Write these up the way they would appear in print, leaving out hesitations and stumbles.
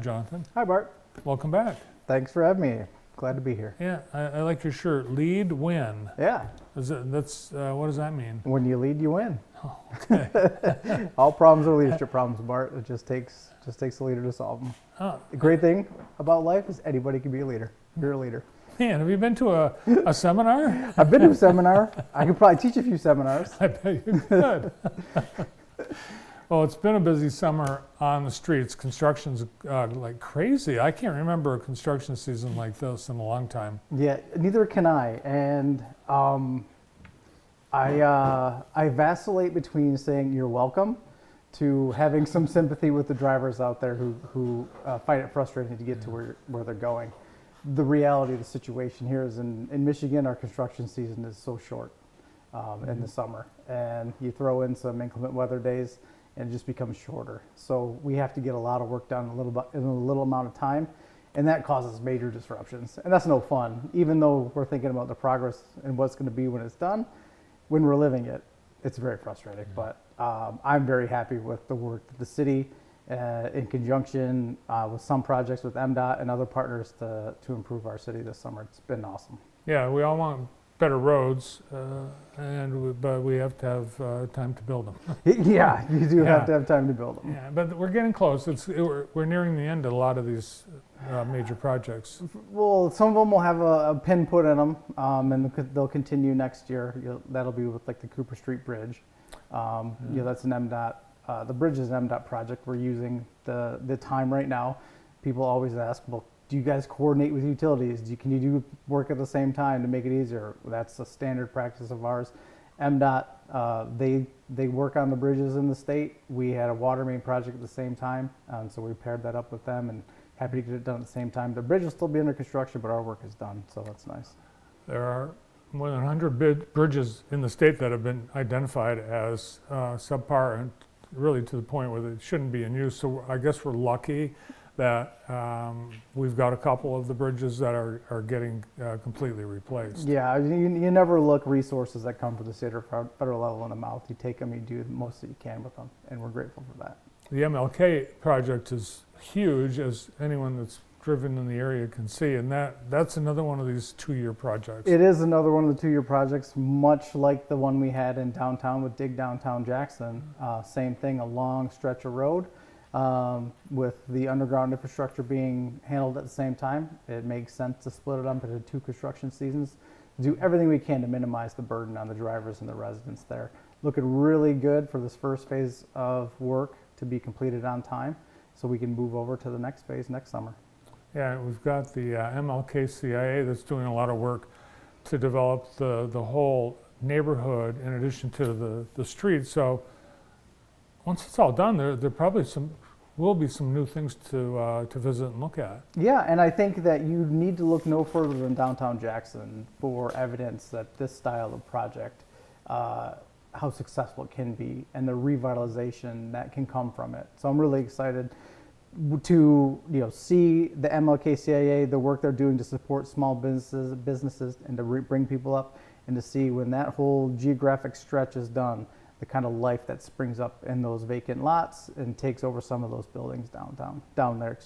Jonathan. Hi, Bart. Welcome back. Thanks for having me. Glad to be here. Yeah, I like your shirt. Lead, win. Yeah. What does that mean? When you lead, you win. Oh, okay. All problems are leadership problems, Bart. It just takes a leader to solve them. Oh, The great thing about life is anybody can be a leader. You're a leader. man, have you been to a seminar? I've been to a seminar. I could probably teach a few seminars. I bet you could. Well, it's been a busy summer on the streets. Construction's like crazy. I can't remember a construction season like this in a long time. Yeah, neither can I. And I vacillate between saying you're welcome to having some sympathy with the drivers out there who find it frustrating to get to where they're going. The reality of the situation here is in Michigan, our construction season is so short in the summer. And you throw in some inclement weather days and it just becomes shorter. So we have to get a lot of work done in a little amount of time. And that causes major disruptions. And that's no fun. Even though we're thinking about the progress and what's going to be when it's done, when we're living it, it's very frustrating. But I'm very happy with the work that the city, in conjunction with some projects with MDOT and other partners to improve our city this summer. It's been awesome. Yeah, we all want better roads, but we have to have time to build them. Yeah, you do have to have time to build them. Yeah, but we're getting close. We're nearing the end of a lot of these major projects. Well, some of them will have a pin put in them, and they'll continue next year. That'll be with like the Cooper Street Bridge. That's an MDOT. The bridge is an MDOT project. We're using the time right now. People always ask, well, do you guys coordinate with utilities? Can you do work at the same time to make it easier? That's a standard practice of ours. MDOT, they work on the bridges in the state. We had a water main project at the same time, so we paired that up with them and happy to get it done at the same time. The bridge will still be under construction, but our work is done, so that's nice. There are more than 100 bridges in the state that have been identified as subpar and really to the point where they shouldn't be in use. So I guess we're lucky that we've got a couple of the bridges that are getting completely replaced. Yeah, you never look resources that come from the state or federal level in the mouth. You take them, you do the most that you can with them, and we're grateful for that. The MLK project is huge, as anyone that's driven in the area can see, and that's another one of these 2-year projects. It is another one of the 2-year projects, much like the one we had in downtown with Dig Downtown Jackson. Same thing, a long stretch of road. With the underground infrastructure being handled at the same time, it makes sense to split it up into 2 construction seasons. Do everything we can to minimize the burden on the drivers and the residents there. Looking really good for this first phase of work to be completed on time so we can move over to the next phase next summer. Yeah, we've got the MLK CIA that's doing a lot of work to develop the whole neighborhood in addition to the streets. So once it's all done, there probably will be some new things to visit and look at. Yeah, and I think that you need to look no further than downtown Jackson for evidence that this style of project, how successful it can be, and the revitalization that can come from it. So I'm really excited to see the MLK CIA, the work they're doing to support small businesses, and to bring people up, and to see when that whole geographic stretch is done, the kind of life that springs up in those vacant lots and takes over some of those buildings down there.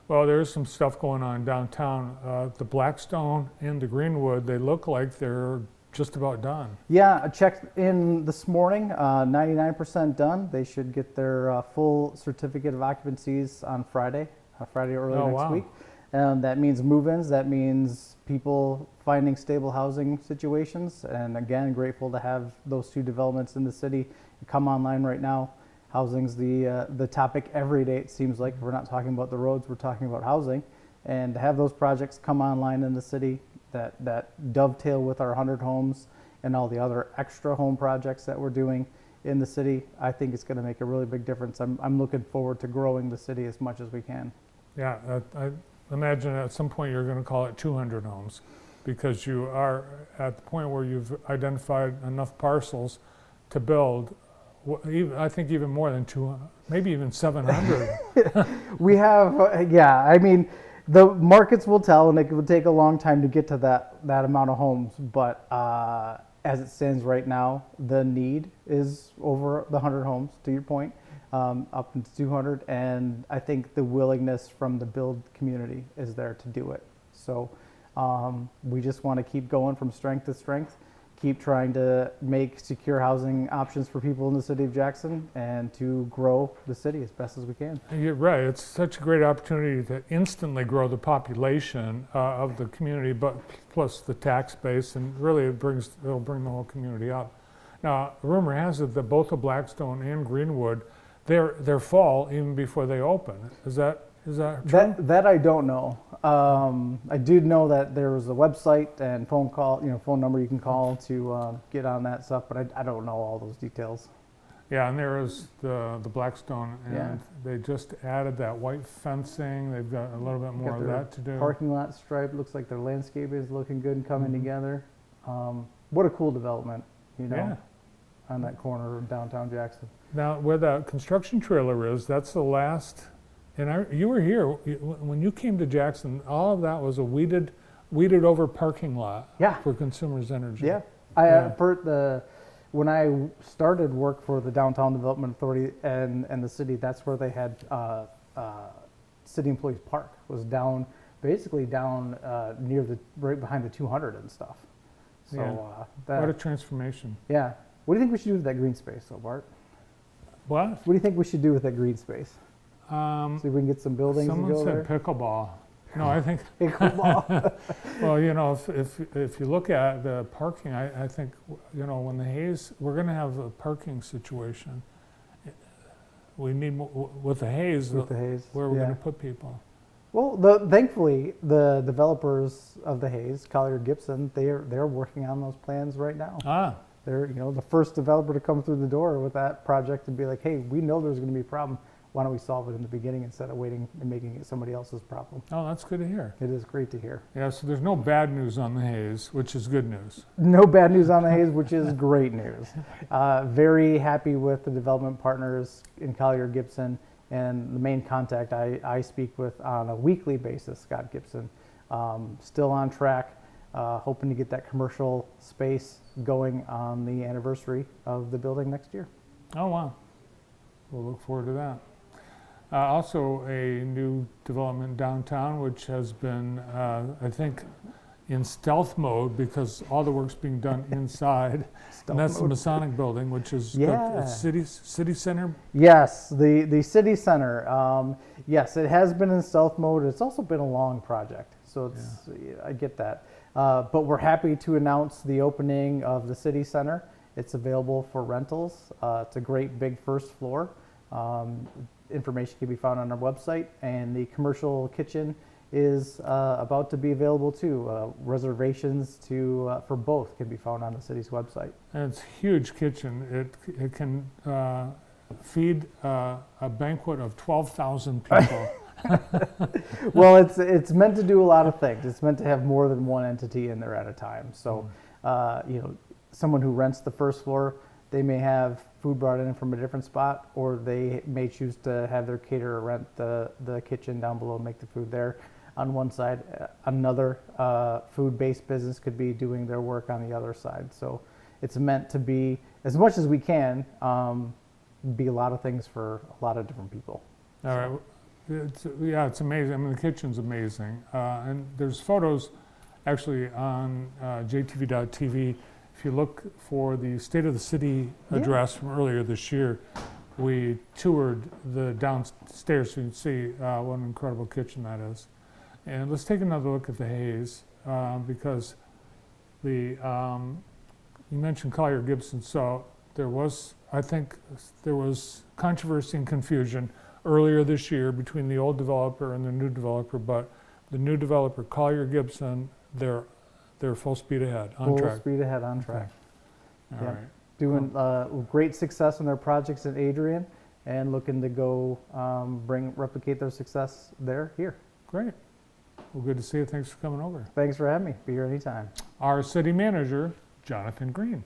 Well, there's some stuff going on downtown. The Blackstone and the Greenwood, they look like they're just about done. Yeah, I checked in this morning, 99% done. They should get their full certificate of occupancies on Friday early next week. That means move-ins, that means people finding stable housing situations. And again, grateful to have those 2 developments in the city come online right now. Housing's the topic every day, it seems like. If we're not talking about the roads, we're talking about housing. And to have those projects come online in the city that dovetail with our 100 homes and all the other extra home projects that we're doing in the city, I think it's going to make a really big difference. I'm looking forward to growing the city as much as we can. Yeah, I imagine at some point you're going to call it 200 homes because you are at the point where you've identified enough parcels to build. I think even more than 200, maybe even 700. We have, I mean, the markets will tell, and it will take a long time to get to that amount of homes. But as it stands right now, the need is over the 100 homes, to your point. up into 200, and I think the willingness from the build community is there to do it. So we just want to keep going from strength to strength, keep trying to make secure housing options for people in the city of Jackson, and to grow the city as best as we can. You're right. It's such a great opportunity to instantly grow the population of the community, but plus the tax base, and really it'll bring the whole community up. Now, rumor has it that both of Blackstone and Greenwood, they're full even before they open. Is that true? That I don't know. I do know that there was a website and phone number you can call to get on that stuff, but I don't know all those details. Yeah, and there is the Blackstone, and Yeah. they just added that white fencing. They've got a little bit more Got of their that to do. Parking lot stripe, looks like their landscape is looking good and coming Mhm. together. What a cool development, Yeah. on that corner of downtown Jackson. Now, where that construction trailer is, that's the last. And you were here when you came to Jackson. All of that was a weeded over parking lot Yeah. for Consumers Energy. Yeah. Yeah. When I started work for the Downtown Development Authority and the city, that's where they had City Employees Park, was basically down right behind the 200 and stuff. So Yeah. What a transformation. yeah. What do you think we should do with that green space, though, Bart? What? What do you think we should do with that green space? See if we can get some buildings and Someone go said there. pickleball. No, I think. Pickleball. Well, if you look at the parking, I think, when the Hayes, we're going to have a parking situation. We need, with the Hayes, With the Hayes. where we're yeah. going to put people. Well, thankfully, the developers of the Hayes, Collier Gibson, they're working on those plans right now. Ah, They're the first developer to come through the door with that project and be like, hey, we know there's going to be a problem. Why don't we solve it in the beginning instead of waiting and making it somebody else's problem? oh, that's good to hear. It is great to hear. Yeah, so there's no bad news on the Hayes, which is good news. No bad news on the Hayes, which is great news. Very happy with the development partners in Collier Gibson, and the main contact I speak with on a weekly basis, Scott Gibson. Still on track, hoping to get that commercial space going on the anniversary of the building next year. Oh, wow. We'll look forward to that. Also, a new development downtown, which has been, I think, in stealth mode because all the work's being done inside. And that's the Masonic Building, which is Yeah. city center. Yes, the city center. Yes, it has been in stealth mode. It's also been a long project, so I get that. But we're happy to announce the opening of the city center. It's available for rentals. It's a great big first floor. Information can be found on our website, and the commercial kitchen is about to be available too. Reservations for both can be found on the city's website. And it's a huge kitchen. It can feed a banquet of 12,000 people. Well, it's meant to do a lot of things. It's meant to have more than one entity in there at a time. So, someone who rents the first floor, they may have food brought in from a different spot, or they may choose to have their caterer rent the kitchen down below and make the food there on one side. Another food-based business could be doing their work on the other side. So it's meant to be, as much as we can, be a lot of things for a lot of different people. All right. It's amazing. I mean, the kitchen's amazing. And there's photos actually on jtv.tv. If you look for the State of the City address from earlier this year, we toured the downstairs so you can see what an incredible kitchen that is. And let's take another look at the Hayes because you mentioned Collier Gibson. So I think there was controversy and confusion earlier this year between the old developer and the new developer, but the new developer, Collier Gibson, they're full speed ahead, on track. Full speed ahead, on track. All right. Doing great success in their projects in Adrian, and looking to go replicate their success here. Great. Well, good to see you. Thanks for coming over. Thanks for having me. Be here anytime. Our city manager, Jonathan Greene.